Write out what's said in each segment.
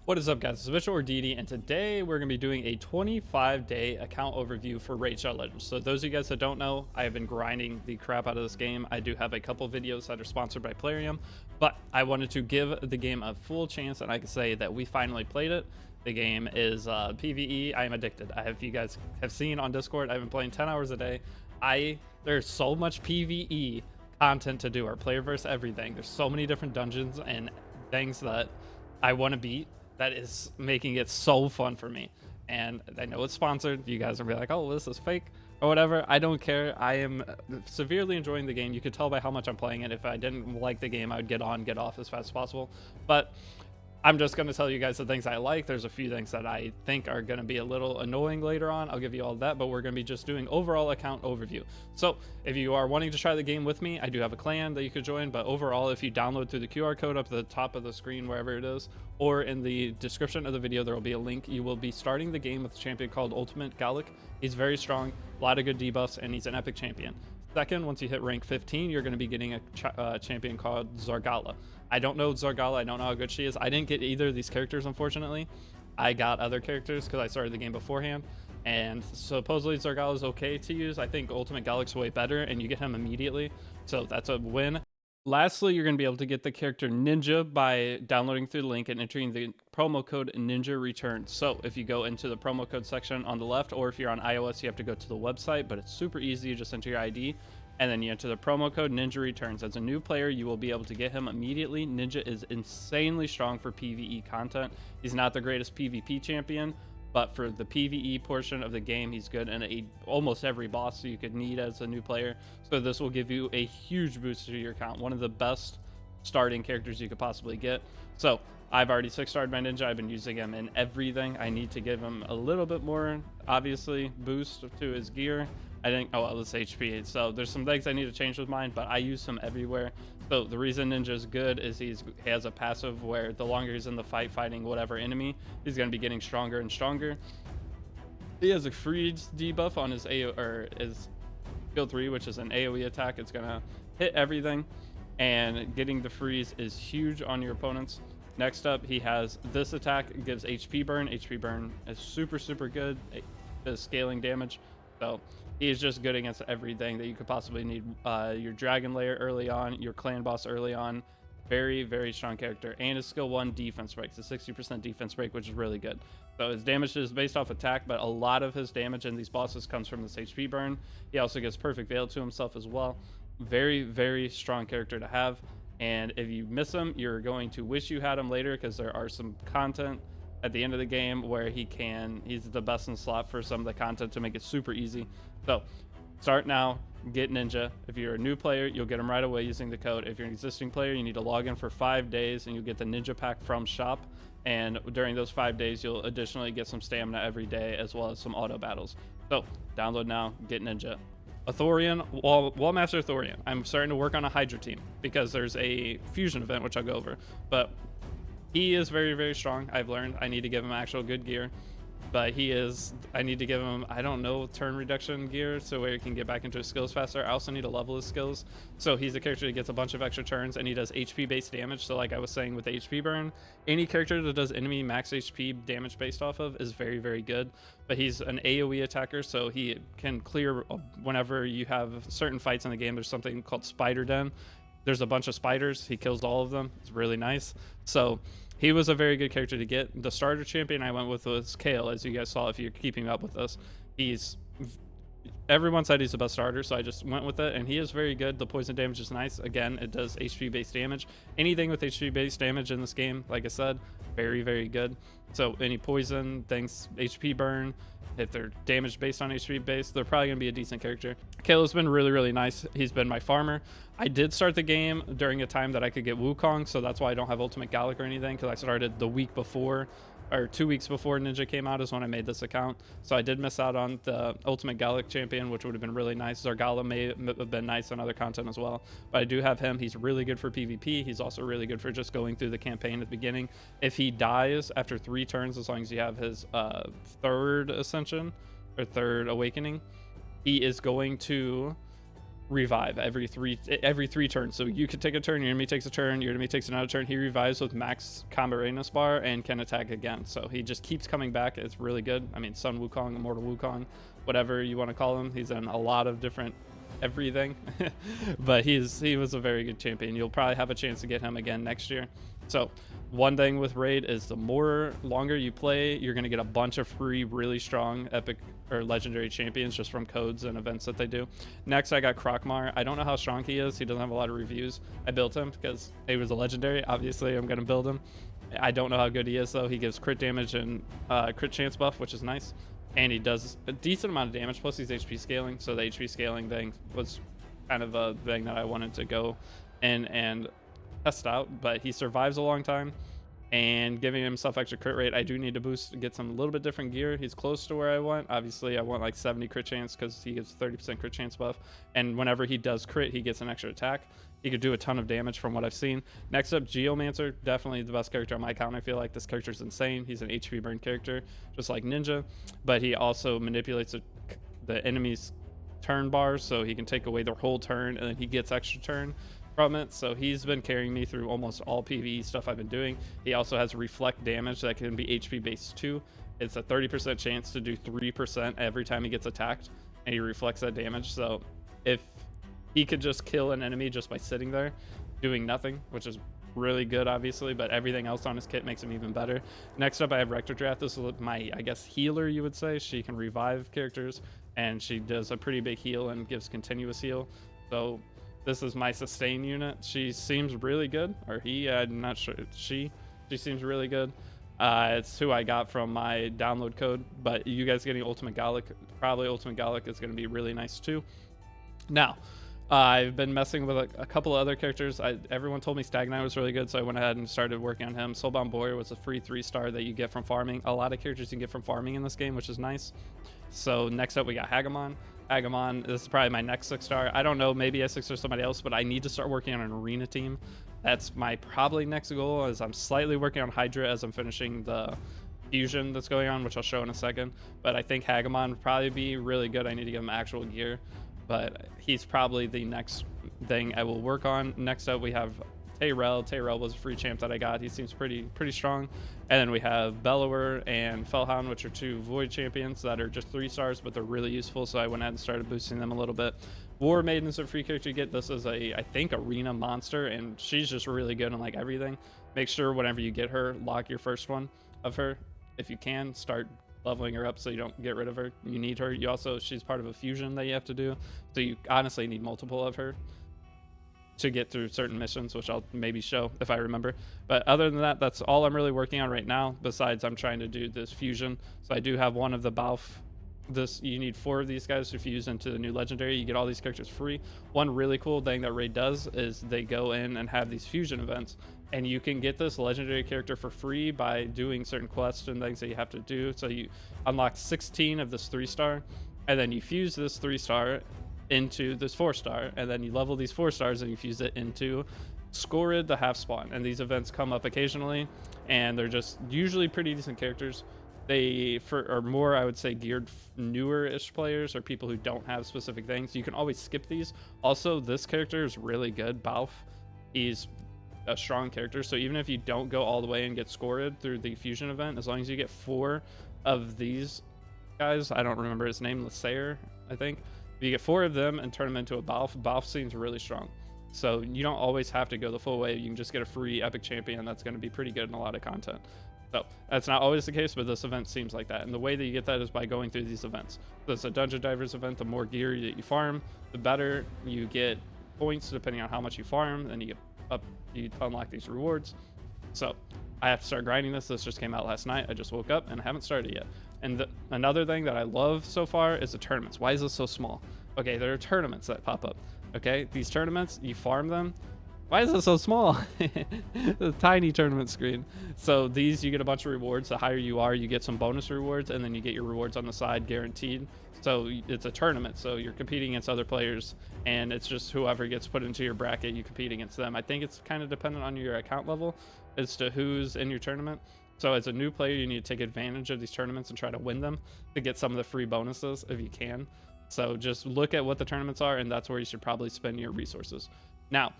What is up, guys? It's Mitchell or Deity, and today we're going to be doing a 25-day account overview for Raid Shadow Legends. So those of you guys that don't know, I have been grinding the crap out of this game. I do have a couple videos that are sponsored by Plarium, but I wanted to give the game a full chance, and I can say that we finally played it. The game is PvE. I am addicted. If you guys have seen on Discord, I've been playing 10 hours a day. There's so much PvE content to do. Our player versus everything. There's so many different dungeons and things that I want to beat. That is making it so fun for me. And I know it's sponsored. You guys will be like, oh, this is fake or whatever. I don't care. I am severely enjoying the game. You could tell by how much I'm playing it. If I didn't like the game, I would get on, get off as fast as possible. But I'm just going to tell you guys the things I like. There's a few things that I think are going to be a little annoying later on. I'll give you all that, but we're going to be just doing overall account overview. So if you are wanting to try the game with me, I do have a clan that you could join, but overall, if you download through the QR code up at the top of the screen, wherever it is, or in the description of the video, there will be a link. You will be starting the game with a champion called Ultimate Gallic. He's very strong, a lot of good debuffs, and he's an epic champion. Second, once you hit rank 15, you're going to be getting a champion called Zargala. I don't know Zargala. I don't know how good she is. I didn't get either of these characters, unfortunately. I got other characters because I started the game beforehand. And supposedly Zargala is okay to use. I think Ultimate Gallic's way better, and you get him immediately. So that's a win. Lastly, you're going to be able to get the character Ninja by downloading through the link and entering the promo code Ninja Returns. So if you go into the promo code section on the left, or if you're on iOS, you have to go to the website, but it's super easy. You just enter your ID and then you enter the promo code Ninja Returns. As a new player, you will be able to get him immediately. Ninja is insanely strong for PvE content. He's not the greatest PvP champion, but for the PvE portion of the game, he's good in almost every boss you could need as a new player. So this will give you a huge boost to your account. One of the best starting characters you could possibly get. So I've already 6-starred my Ninja. I've been using him in everything. I need to give him a little bit more, obviously, boost to his gear. I think, oh, well, it's HP. So there's some things I need to change with mine, but I use him everywhere. So the reason Ninja is good is he has a passive where the longer he's in the fight fighting whatever enemy, he's going to be getting stronger and stronger. He has a freeze debuff on his his skill 3, which is an AoE attack. It's going to hit everything, and getting the freeze is huge on your opponents. Next up, he has this attack. It gives HP burn. HP burn is super, super good. It does scaling damage. So he's just good against everything that you could possibly need. Your Dragon Lair early on, your Clan Boss early on. Very, very strong character. And his skill 1 defense break. It's a 60% defense break, which is really good. So his damage is based off attack, but a lot of his damage in these bosses comes from this HP burn. He also gets perfect veil to himself as well. Very, very strong character to have. And if you miss him, you're going to wish you had him later, because there are some content at the end of the game where he's the best in slot for some of the content to make it super easy. So start now, get Ninja. If you're a new player, you'll get him right away using the code. If you're an existing player, you need to log in for 5 days and you'll get the Ninja pack from shop. And during those 5 days, you'll additionally get some stamina every day, as well as some auto battles. So download now, get Ninja. Thorian, Wallmaster Thorian. I'm starting to work on a Hydra team because there's a fusion event, which I'll go over. But he is very, very strong. I've learned I need to give him actual good gear. But I need to give him, I don't know, turn reduction gear so where he can get back into his skills faster. I also need to level his skills. So he's a character that gets a bunch of extra turns, and he does HP based damage. So like I was saying with the HP burn, any character that does enemy max HP damage based off of is very, very good. But he's an AoE attacker, so he can clear whenever you have certain fights in the game. There's something called Spider Den. There's a bunch of spiders. He kills all of them. It's really nice. So he was a very good character to get. The starter champion I went with was Kale, as you guys saw if you're keeping up with us. Everyone said he's the best starter, so I just went with it, and he is very good. The poison damage is nice. Again, it does HP based damage. Anything with HP based damage in this game, like I said, very, very good. So any poison things, HP burn, if they're damage based on HP based, they're probably gonna be a decent character. Kale's been really, really nice. He's been my farmer. I did start the game during a time that I could get Wukong, so that's why I don't have Ultimate Gallic or anything, because I started the week before, or 2 weeks before Ninja came out is when I made this account. So I did miss out on the Ultimate Gallic champion, which would have been really nice. Zargala may have been nice on other content as well, but I do have him. He's really good for PvP. He's also really good for just going through the campaign at the beginning. If he dies after 3 turns, as long as you have his 3rd ascension or 3rd awakening, he is going to revive every three turns. So you could take a turn, your enemy takes a turn, your enemy takes another turn. He revives with max combat readiness bar and can attack again. So he just keeps coming back. It's really good. I mean, Sun Wukong, Immortal Wukong, whatever you want to call him. He's in a lot of different everything, but he was a very good champion. You'll probably have a chance to get him again next year. So one thing with raid is the longer you play, you're going to get a bunch of free really strong epic or legendary champions just from codes and events that they do. Next I got Krokmar. I don't know how strong he is. He doesn't have a lot of reviews. I built him because he was a legendary. Obviously I'm going to build him. I don't know how good he is though. He gives crit damage and crit chance buff, which is nice, and he does a decent amount of damage, plus he's HP scaling. So the HP scaling thing was kind of a thing that I wanted to go in and test out, but he survives a long time, and giving himself extra crit rate. I do need to boost to get some a little bit different gear. He's close to where I want. Obviously I want like 70 crit chance because he gives 30% crit chance buff, and whenever he does crit he gets an extra attack. He could do a ton of damage from what I've seen. Next up, Geomancer, definitely the best character on my account. I feel like this character is insane. He's an HP burn character just like Ninja, but he also manipulates the enemy's turn bars, so he can take away their whole turn and then he gets extra turn from it. So he's been carrying me through almost all PvE stuff I've been doing. He also has reflect damage that can be HP based too. It's a 30% chance to do 3% every time he gets attacked, and he reflects that damage. So if he could just kill an enemy just by sitting there doing nothing, which is really good obviously, but everything else on his kit makes him even better. Next up I have Rector Draft. This is my, I guess, healer you would say. She can revive characters and she does a pretty big heal and gives continuous heal. So this is my sustain unit. She seems really good, or he, I'm not sure. She seems really good. It's who I got from my download code, but you guys getting Ultimate Gallic, probably Ultimate Gallic is going to be really nice too. Now, I've been messing with a couple of other characters. Everyone told me Stagnite was really good, so I went ahead and started working on him. Soulbound Warrior was a free 3-star that you get from farming. A lot of characters you can get from farming in this game, which is nice. So next up we got Hagamon. Hagamon, this is probably my next 6-star. I don't know, maybe I 6-star somebody else, but I need to start working on an arena team. That's my probably next goal, as I'm slightly working on Hydra as I'm finishing the fusion that's going on, which I'll show in a second. But I think Hagamon would probably be really good. I need to give him actual gear, but he's probably the next thing I will work on. Next up we have Tayrel. Tayrel was a free champ that I got. He seems pretty strong. And then we have Bellower and Fellhound, which are 2 void champions that are just 3-stars, but they're really useful, so I went ahead and started boosting them a little bit. War Maiden is a free character you get. This is a, I think, arena monster, and she's just really good on like everything. Make sure whenever you get her, lock your first one of her. If you can, start leveling her up so you don't get rid of her. You need her. You also, she's part of a fusion that you have to do, so you honestly need multiple of her to get through certain missions, which I'll maybe show if I remember. But other than that, that's all I'm really working on right now, besides I'm trying to do this fusion. So I do have one of the Balf. You need 4 of these guys to fuse into the new legendary. You get all these characters free. One really cool thing that Raid does is they go in and have these fusion events, and you can get this legendary character for free by doing certain quests and things that you have to do. So you unlock 16 of this 3-star, and then you fuse this 3-star into this 4-star, and then you level these 4-stars and you fuse it into Scorid, the half spawn. And these events come up occasionally, and they're just usually pretty decent characters. They are more, I would say, geared newer-ish players or people who don't have specific things. You can always skip these. Also, this character is really good. Balf, he's a strong character, so even if you don't go all the way and get Scorid through the fusion event, as long as you get 4 of these guys, I don't remember his name, Lasair, I think. If you get 4 of them and turn them into a Balf, Balf seems really strong. So you don't always have to go the full way. You can just get a free epic champion that's going to be pretty good in a lot of content. So that's not always the case, but this event seems like that. And the way that you get that is by going through these events. So it's a Dungeon Divers event. The more gear that you farm, the better. You get points depending on how much you farm, and you unlock these rewards. So I have to start grinding this. This just came out last night. I just woke up and I haven't started yet. And another thing that I love so far is the tournaments. Why is this so small? Okay, there are tournaments that pop up. Okay, these tournaments, you farm them. Why is it so small? The tiny tournament screen. So these, you get a bunch of rewards. The higher you are, you get some bonus rewards, and then you get your rewards on the side guaranteed. So it's a tournament, so you're competing against other players, and it's just whoever gets put into your bracket, you compete against them. I think it's kind of dependent on your account level as to who's in your tournament. So as a new player, you need to take advantage of these tournaments and try to win them to get some of the free bonuses if you can. So just look at what the tournaments are, and that's where you should probably spend your resources. Now,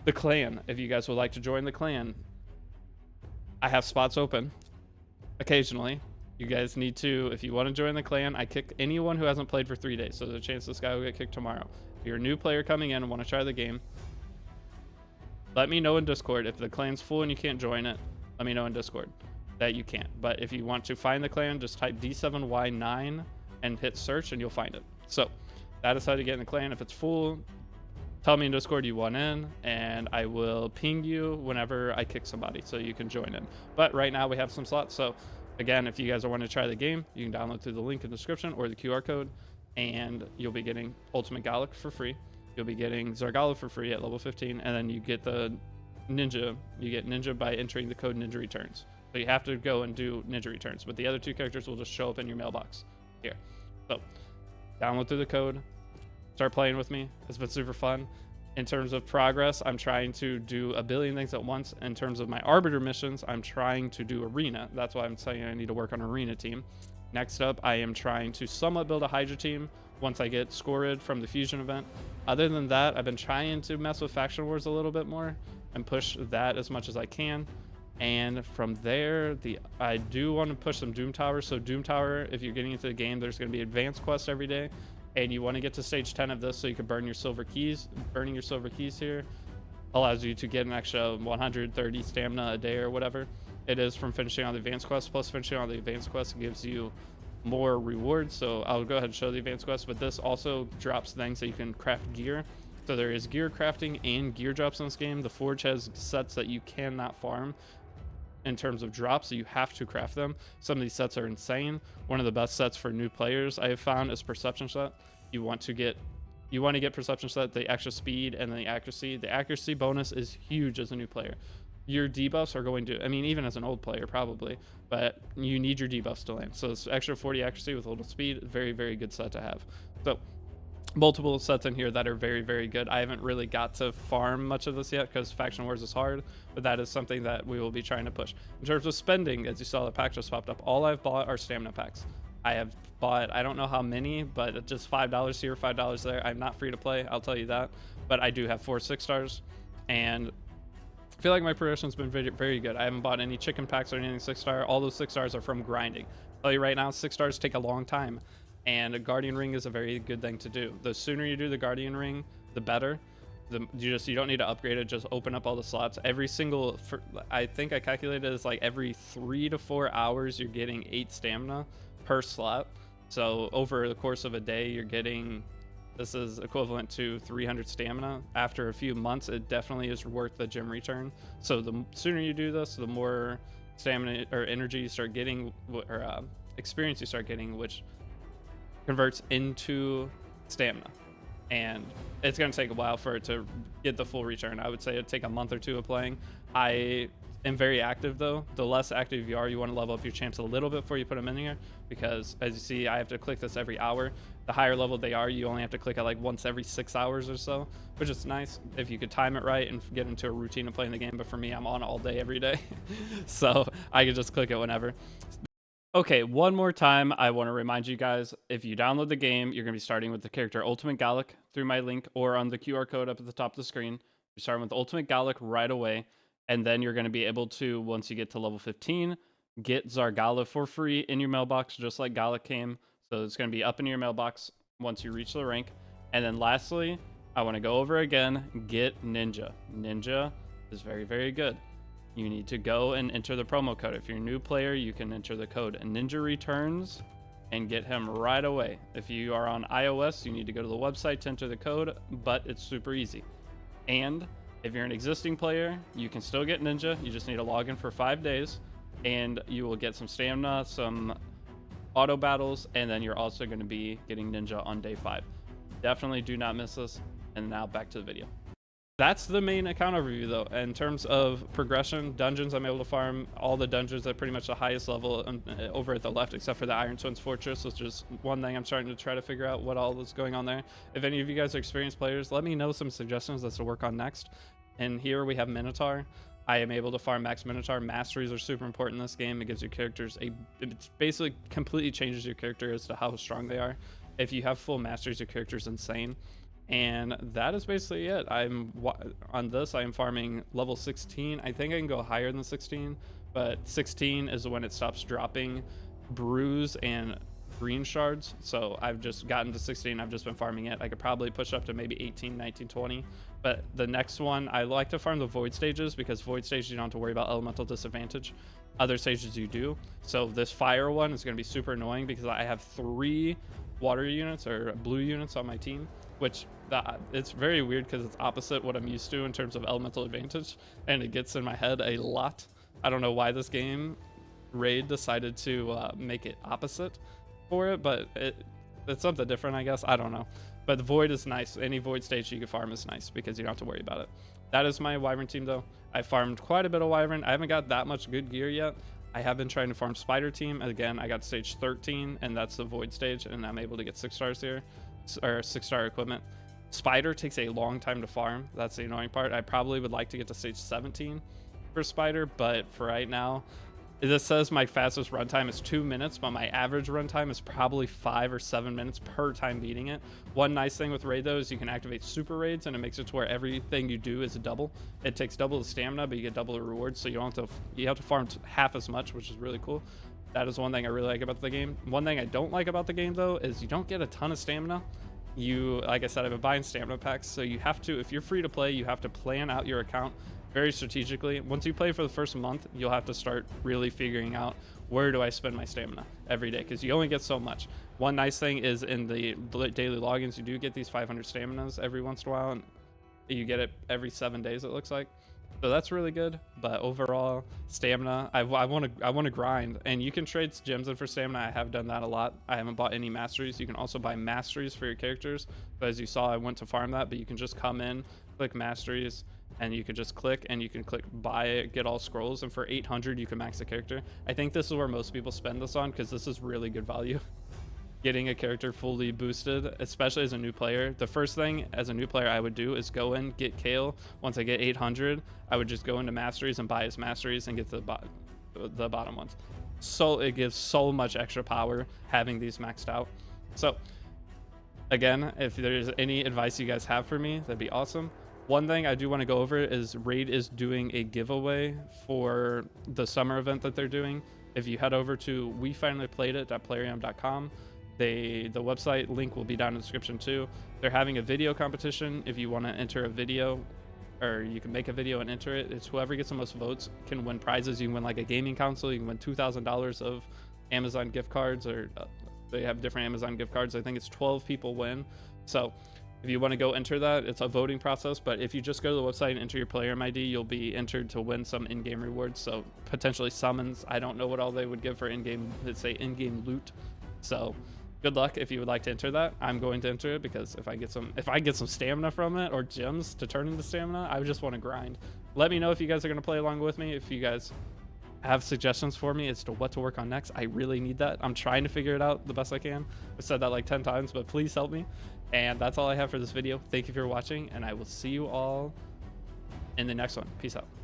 the clan, if you guys would like to join the clan, I have spots open occasionally. You guys need to, if you want to join the clan, I kick anyone who hasn't played for 3 days. So there's a chance this guy will get kicked tomorrow. If you're a new player coming in and want to try the game, let me know in Discord. If the clan's full and you can't join it, let me know in Discord that you can't. But if you want to find the clan, just type D7Y9 and hit search and you'll find it. So that is how to get in the clan. If it's full, tell me in Discord you want in, and I will ping you whenever I kick somebody so you can join in. But right now we have some slots. So again, if you guys want to try the game, you can download through the link in the description or the QR code, and you'll be getting Ultimate Gallic for free. You'll be getting Zargala for free at level 15, and then you get the Ninja. You get Ninja by entering the code Ninja Returns. So you have to go and do Ninja Returns, but the other 2 characters will just show up in your mailbox here. So download through the code, start playing with me. It's been super fun. In terms of progress, I'm trying to do a billion things at once. In terms of my Arbiter missions, I'm trying to do Arena. That's why I'm saying I need to work on Arena team. Next up, I am trying to somewhat build a Hydra team once I get scored from the Fusion event. Other than that, I've been trying to mess with Faction Wars a little bit more and push that as much as I can. And from there, I do want to push some Doom Tower. So Doom Tower, if you're getting into the game, there's going to be advanced quests every day. And you want to get to stage 10 of this so you can burn your silver keys. Burning your silver keys here allows you to get an extra 130 stamina a day or whatever it is from finishing on the advanced quest. Plus finishing on the advanced quest gives you more rewards. So I'll go ahead and show the advanced quest, but this also drops things that you can craft gear. So there is gear crafting and gear drops in this game. The Forge has sets that you cannot farm in terms of drops, so you have to craft them. Some of these sets are insane. One of the best sets for new players I have found is Perception Set. You want to get Perception Set, the extra speed and the accuracy. The accuracy bonus is huge as a new player. Your debuffs are going to, I mean, even as an old player probably, but you need your debuffs to land. So it's extra 40 accuracy with a little speed. Very, very good set to have. So multiple sets in here that are very, very good. I haven't really got to farm much of this yet because Faction Wars is hard, but that is something that we will be trying to push. In terms of spending, as you saw, the pack just popped up. All I've bought are stamina packs. I have bought, I don't know how many, but just $5 here, $5 there. I'm not free to play, I'll tell you that. But I do have 4 6 stars, and I feel like my progression's been very, very good. I haven't bought any chicken packs or anything 6 star. All those 6 stars are from grinding. I'll tell you right now, 6 stars take a long time. And a Guardian Ring is a very good thing to do. The sooner you do the Guardian Ring, the better. You don't need to upgrade it, just open up all the slots. Every single, I think I calculated it's like every 3 to 4 hours you're getting 8 stamina per slot. So over the course of a day you're getting, this is equivalent to 300 stamina. After a few months it definitely is worth the gym return. So the sooner you do this, the more stamina or energy you start getting, or experience you start getting, which converts into stamina, and it's going to take a while for it to get the full return. I would say it'd take a month or 2 of playing. I am very active though. The less active you are, you want to level up your champs a little bit before you put them in here, because as you see, I have to click this every hour. The higher level they are, you only have to click it like once every 6 hours or so, which is nice if you could time it right and get into a routine of playing the game. But for me, I'm on all day every day so I can just click it whenever. Okay, one more time, I want to remind you guys, if you download the game, you're going to be starting with the character Ultimate Gallic through my link or on the QR code up at the top of the screen. You're starting with Ultimate Gallic right away, and then you're going to be able to, once you get to level 15, get Zargala for free in your mailbox, just like Gallic came. So it's going to be up in your mailbox once you reach the rank. And then lastly, I want to go over again, get Ninja. Ninja is very, very good. You need to go and enter the promo code. If you're a new player, you can enter the code Ninja Returns and get him right away. If you are on iOS, you need to go to the website to enter the code, but it's super easy. And if you're an existing player, you can still get Ninja. You just need to log in for 5 days, and you will get some stamina, some auto battles, and then you're also going to be getting Ninja on day 5. Definitely do not miss this. And now back to the video. That's the main account overview though. In terms of progression, dungeons, I'm able to farm all the dungeons at pretty much the highest level over at the left, except for the Iron Twins Fortress, which is one thing I'm starting to try to figure out what all is going on there. If any of you guys are experienced players, let me know some suggestions as to work on next. And here we have Minotaur. I am able to farm max Minotaur. Masteries are super important in this game. It gives your characters it basically completely changes your character as to how strong they are. If you have full masteries, your character's insane. And that is basically it. On this, I am farming level 16. I think I can go higher than 16, but 16 is when it stops dropping brews and green shards. So I've just gotten to 16. I've just been farming it. I could probably push up to maybe 18, 19, 20. But the next one, I like to farm the void stages, because void stages you don't have to worry about elemental disadvantage. Other stages you do. So this fire one is going to be super annoying because I have 3 water units or blue units on my team, which it's very weird because it's opposite what I'm used to in terms of elemental advantage, and it gets in my head a lot. I don't know why this game raid decided to make it opposite for it, but it's something different, I guess. I don't know. But the void is nice. Any void stage you can farm is nice because you don't have to worry about it. That is my wyvern team though. I farmed quite a bit of wyvern. I haven't got that much good gear yet. I have been trying to farm spider team. Again, I got stage 13, and that's the void stage, and I'm able to get 6 stars here, or 6-star equipment. Spider takes a long time to farm. That's the annoying part. I probably would like to get to stage 17 for spider, but for right now, this says my fastest runtime is 2 minutes, but my average runtime is probably 5 or 7 minutes per time beating it. One nice thing with raid though is you can activate super raids, and it makes it to where everything you do is a double. It takes double the stamina, but you get double the rewards, so you don't have to, you have to farm half as much, which is really cool. That is one thing I really like about the game. One thing I don't like about the game though is you don't get a ton of stamina. You, like I said, I've been buying stamina packs, so you have to, if you're free to play, you have to plan out your account very strategically. Once you play for the first month, you'll have to start really figuring out, where do I spend my stamina every day, because you only get so much. One nice thing is in the daily logins, you do get these 500 staminas every once in a while, and you get it every 7 days, it looks like. So that's really good. But overall, stamina, I want to grind, and you can trade gems in for stamina. I have done that a lot. I haven't bought any masteries. You can also buy masteries for your characters, but as you saw, I went to farm that. But you can just come in, click masteries, and you can just click, and you can click buy it, get all scrolls, and for 800 you can max a character. I think this is where most people spend this on, because this is really good value. Getting a character fully boosted, especially as a new player. The first thing as a new player I would do is go in, get Kale. Once I get 800, I would just go into masteries and buy his masteries and get the bottom ones. So it gives so much extra power having these maxed out. So again, if there's any advice you guys have for me, that'd be awesome. One thing I do want to go over is Raid is doing a giveaway for the summer event that they're doing. If you head over to wefinallyplayedit.plarium.com, the website link will be down in the description too. They're having a video competition. If you want to enter a video, or you can make a video and enter it, it's whoever gets the most votes can win prizes. You can win like a gaming console. You can win $2,000 of Amazon gift cards, or they have different Amazon gift cards. I think it's 12 people win. So if you want to go enter that, it's a voting process. But if you just go to the website and enter your Plarium ID, you'll be entered to win some in-game rewards. So potentially summons. I don't know what all they would give for in-game, let's say in-game loot. So good luck if you would like to enter that. I'm going to enter it because if I get some stamina from it, or gems to turn into stamina, I just want to grind. Let me know if you guys are going to play along with me. If you guys have suggestions for me as to what to work on next, I really need that. I'm trying to figure it out the best I can. I've said that like 10 times, but please help me. And that's all I have for this video. Thank you for watching, and I will see you all in the next one. Peace out.